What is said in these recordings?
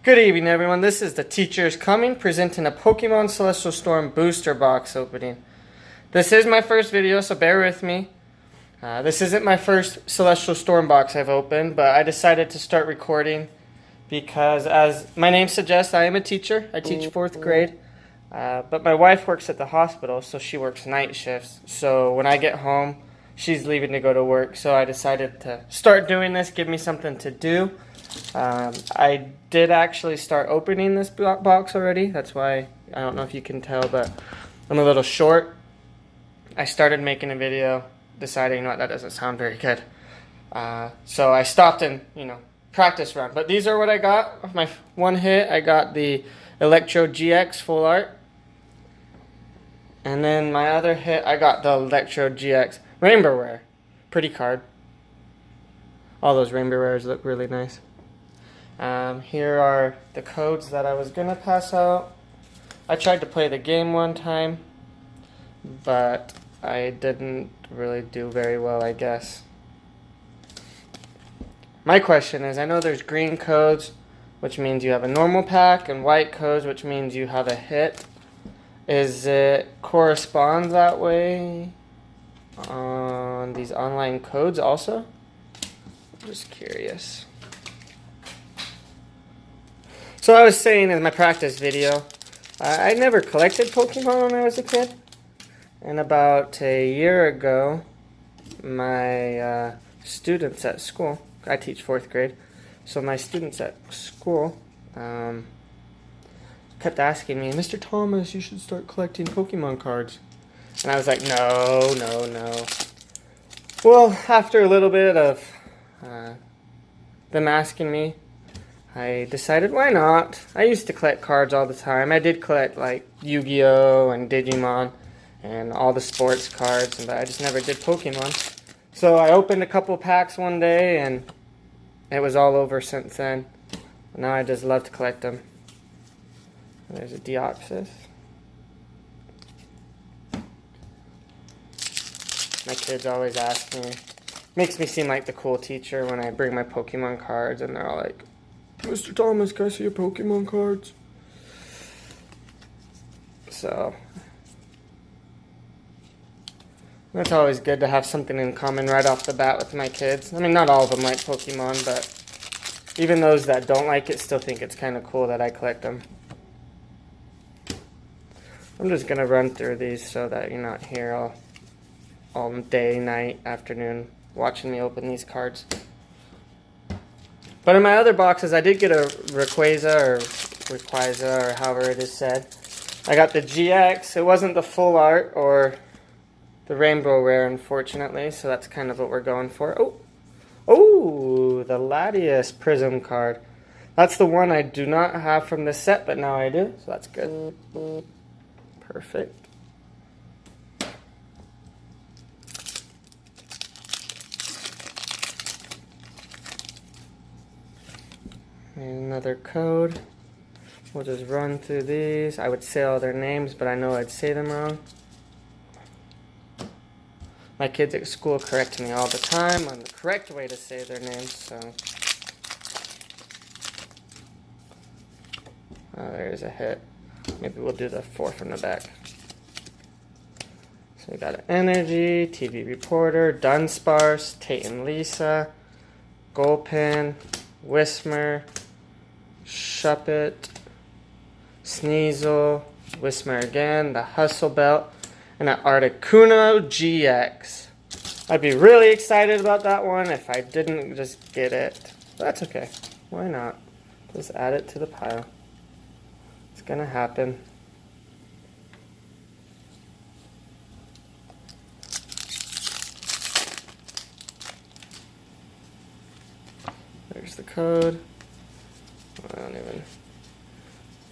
Good evening, everyone. This is the Teachers Coming, presenting a Pokemon Celestial Storm booster box opening. This is my first video, so bear with me. This isn't my first Celestial Storm box I've opened, but I decided to start recording because, as my name suggests, I am a teacher. I teach 4th grade, but my wife works at the hospital, so she works night shifts. So when I get home, she's leaving to go to work, so I decided to start doing this, give me something to do. I did actually start opening this box already. That's why, I don't know if you can tell, but I'm a little short. I started making a video, deciding, you know what, that doesn't sound very good. So I stopped and, practice run. But these are what I got. My one hit, I got the Electro GX Full Art. And then my other hit, I got the Electro GX Rainbow Rare. Pretty card. All those Rainbow Rares look really nice. Here are the codes that I was going to pass out. I tried to play the game one time, but I didn't really do very well, I guess. My question is, I know there's green codes, which means you have a normal pack, and white codes, which means you have a hit. Is it correspond that way on these online codes also? I'm just curious. So I was saying in my practice video, I never collected Pokemon when I was a kid. And about a year ago, my students at school, I teach 4th grade, so my students at school kept asking me, Mr. Thomas, you should start collecting Pokemon cards. And I was like, no. Well, after a little bit of them asking me, I decided why not. I used to collect cards all the time. I did collect like Yu-Gi-Oh! And Digimon and all the sports cards, but I just never did Pokemon. So I opened a couple packs one day and it was all over since then. Now I just love to collect them. There's a Deoxys. My kids always ask me. Makes me seem like the cool teacher when I bring my Pokemon cards and they're all like, Mr. Thomas, can I see your Pokemon cards? So, that's always good to have something in common right off the bat with my kids. I mean, not all of them like Pokemon, but even those that don't like it still think it's kind of cool that I collect them. I'm just going to run through these so that you're not here all day, night, afternoon watching me open these cards. But in my other boxes, I did get a Rayquaza, or however it is said. I got the GX. It wasn't the full art or the Rainbow Rare, unfortunately, so that's kind of what we're going for. Oh, the Latias Prism card. That's the one I do not have from this set, but now I do, so that's good. Perfect. Another code. We'll just run through these. I would say all their names, but I know I'd say them wrong. My kids at school correct me all the time on the correct way to say their names, so. Oh, there's a hit. Maybe we'll do the 4 from the back. So we got an Energy, TV Reporter, Dunsparce, Tate and Lisa, Gulpin, Whismur, Shuppet, Sneasel, Whismur again, the Hustle Belt, and an Articuno GX. I'd be really excited about that one if I didn't just get it. But that's okay. Why not? Just add it to the pile. It's gonna happen. There's the code. I don't even...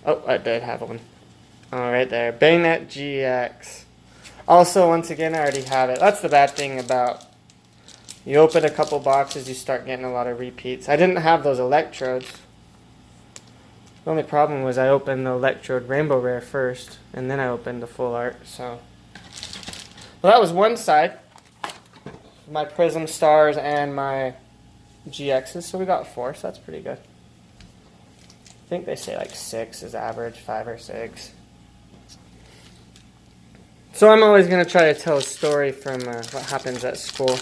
Oh, I did have one. Oh, right there. Banette GX. Also, once again, I already have it. That's the bad thing about... You open a couple boxes, you start getting a lot of repeats. I didn't have those Electrodes. The only problem was I opened the Electrode Rainbow Rare first, and then I opened the Full Art, so... Well, that was one side. My Prism Stars and my GXs, so we got 4, so that's pretty good. I think they say like 6 is average, 5 or 6. So I'm always going to try to tell a story from what happens at school.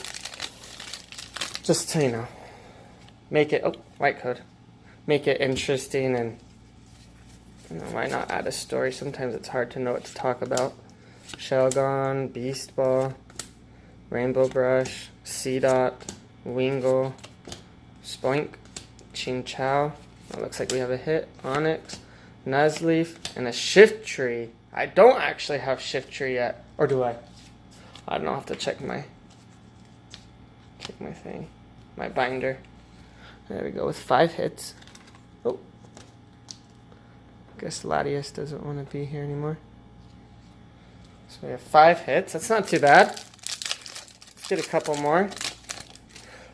Just to, make it, white code. Make it interesting and, why not add a story? Sometimes it's hard to know what to talk about. Shelgon, Beast Ball, Rainbow Brush, Seedot, Wingle, Spoink, Chinchou. It looks like we have a hit. Onyx, Nuzleaf, and a Shiftry. I don't actually have Shiftry yet. Or do I? I don't know. I'll have to check my thing. My binder. There we go with 5 hits. Oh. Guess Latias doesn't want to be here anymore. So we have 5 hits. That's not too bad. Let's get a couple more.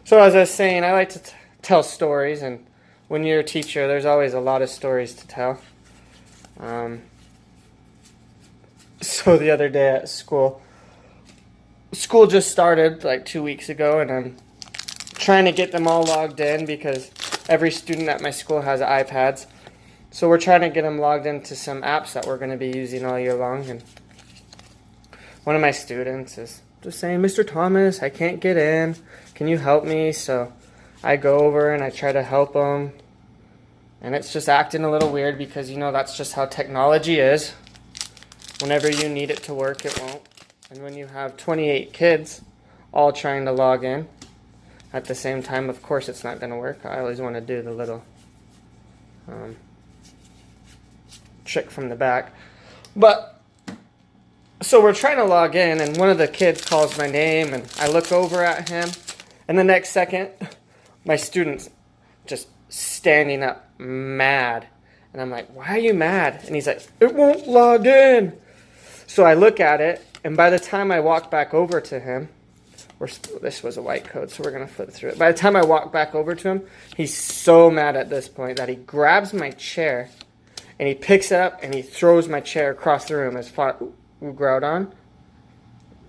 So as I was saying, I like to tell stories, and when you're a teacher, there's always a lot of stories to tell. So the other day at school just started like 2 weeks ago, and I'm trying to get them all logged in because every student at my school has iPads. So we're trying to get them logged into some apps that we're going to be using all year long. And one of my students is just saying, "Mr. Thomas, I can't get in. Can you help me?" So I go over and I try to help him. And it's just acting a little weird because, that's just how technology is. Whenever you need it to work, it won't. And when you have 28 kids all trying to log in at the same time, of course it's not going to work. I always want to do the little trick from the back. But, so we're trying to log in, and one of the kids calls my name, and I look over at him, and the next second, my student's just standing up mad. And I'm like, "Why are you mad?" And he's like, "It won't log in." So I look at it, and by the time I walk back over to him, this was a white code, so we're going to flip through it. By the time I walk back over to him, he's so mad at this point that he grabs my chair, and he picks it up, and he throws my chair across the room as far... Ooh, Groudon.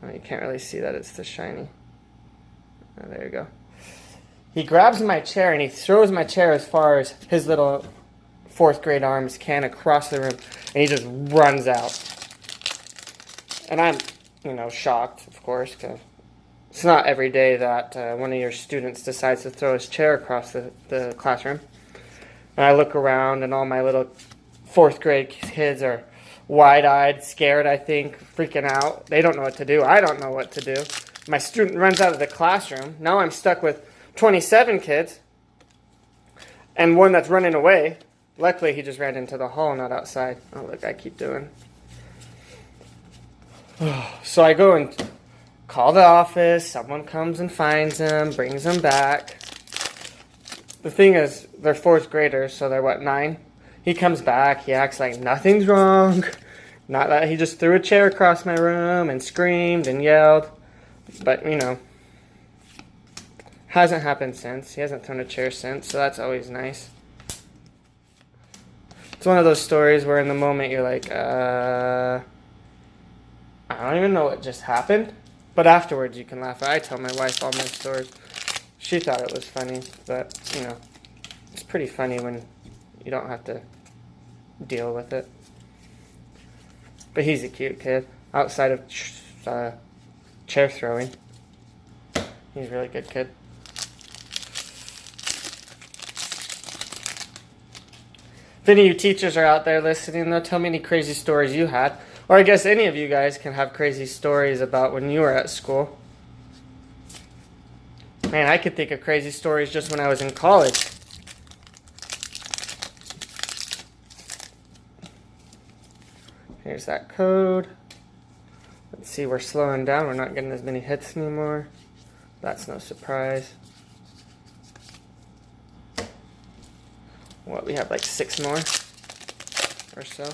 Oh, you can't really see that, it's the shiny. Oh, there you go. He grabs my chair, and he throws my chair as far as his little 4th grade arms can across the room, and he just runs out. And I'm, shocked, of course, because it's not every day that one of your students decides to throw his chair across the classroom. And I look around, and all my little 4th grade kids are wide-eyed, scared, I think, freaking out. They don't know what to do. I don't know what to do. My student runs out of the classroom. Now I'm stuck with 27 kids and one that's running away. Luckily, he just ran into the hall, not outside. Oh, look, I keep doing. So I go and call the office. Someone comes and finds him, brings him back. The thing is, they're 4th graders, so they're, 9? He comes back. He acts like nothing's wrong. Not that he just threw a chair across my room and screamed and yelled. But, hasn't happened since. He hasn't thrown a chair since, so that's always nice. It's one of those stories where in the moment you're like, I don't even know what just happened. But afterwards you can laugh. I tell my wife all my stories. She thought it was funny, but, it's pretty funny when you don't have to deal with it. But he's a cute kid. Outside of chair throwing. He's a really good kid. If any of you teachers are out there listening, though, tell me any crazy stories you had. Or I guess any of you guys can have crazy stories about when you were at school. Man, I could think of crazy stories just when I was in college. Here's that code. Let's see, we're slowing down. We're not getting as many hits anymore. That's no surprise. What, we have like 6 more or so.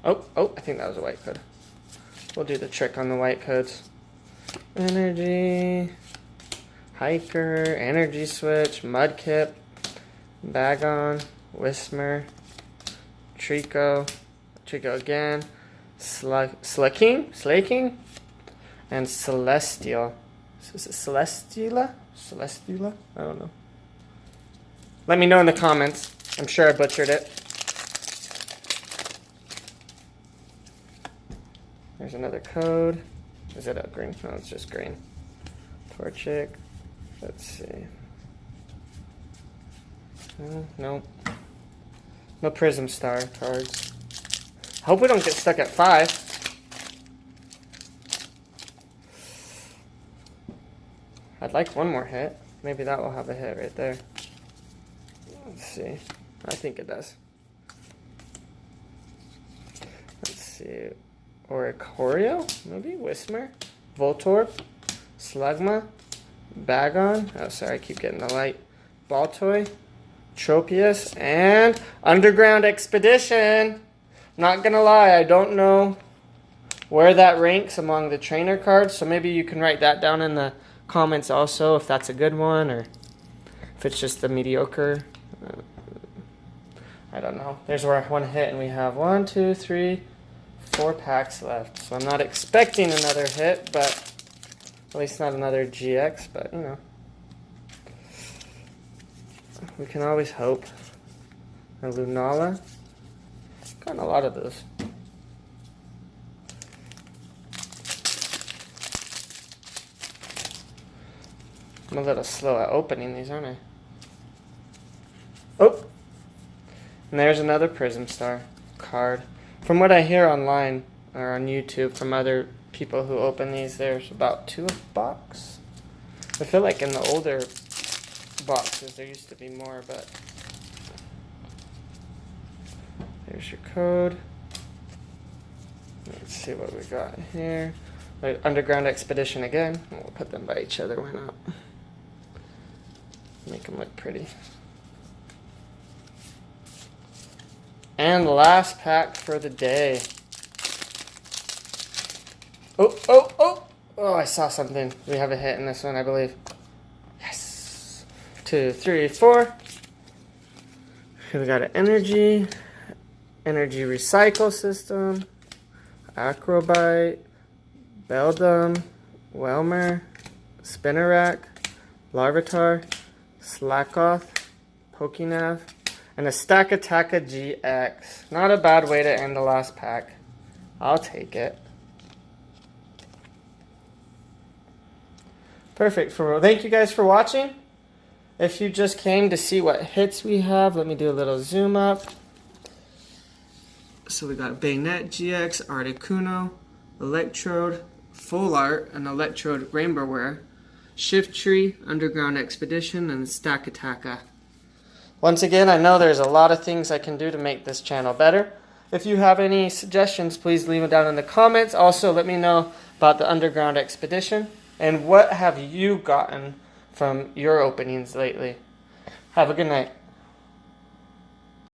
Oh, I think that was a white code. We'll do the trick on the white codes. Energy, Hiker, Energy Switch, Mudkip, Bagon, Whismur, Trico again, Slaking, and Celestial. Is it Celestula? I don't know. Let me know in the comments. I'm sure I butchered it. There's another code. Is it a green? No, it's just green. Torchic. Let's see. No. No Prism Star cards. Hope we don't get stuck at 5. I'd like one more hit. Maybe that will have a hit right there. Let's see. I think it does. Let's see. Oricorio? Maybe? Whismer? Voltorb? Slugma? Bagon? Oh, sorry, I keep getting the light. Baltoy? Tropius? And Underground Expedition! Not gonna lie, I don't know where that ranks among the trainer cards, so maybe you can write that down in the comments also if that's a good one or if it's just the mediocre. I don't know. There's our one hit, and we have 1, 2, 3, 4 packs left. So I'm not expecting another hit, but at least not another GX, but you know. We can always hope. A Lunala. Gotten a lot of those. I'm a little slow at opening these, aren't I? Oh! And there's another Prism Star card. From what I hear online, or on YouTube, from other people who open these, there's about 2 a box. I feel like in the older boxes there used to be more, but... There's your code. Let's see what we got here. Underground Expedition again. We'll put them by each other, why not? Make them look pretty. And the last pack for the day. Oh, I saw something. We have a hit in this one, I believe. Yes. 2, 3, 4. Here we got an Energy Recycle System, Acrobite, Beldum, Welmer, Spinarak, Larvitar, Slackoth, Pokénav, and a Stakataka GX. Not a bad way to end the last pack. I'll take it. Perfect. Thank you guys for watching. If you just came to see what hits we have, let me do a little zoom up. So we got Bayonet GX, Articuno, Electrode, Full Art, and Electrode Rainbow Wear, Shiftry, Underground Expedition, and Stakataka. Once again, I know there's a lot of things I can do to make this channel better. If you have any suggestions, please leave them down in the comments. Also, let me know about the Underground Expedition, and what have you gotten from your openings lately. Have a good night.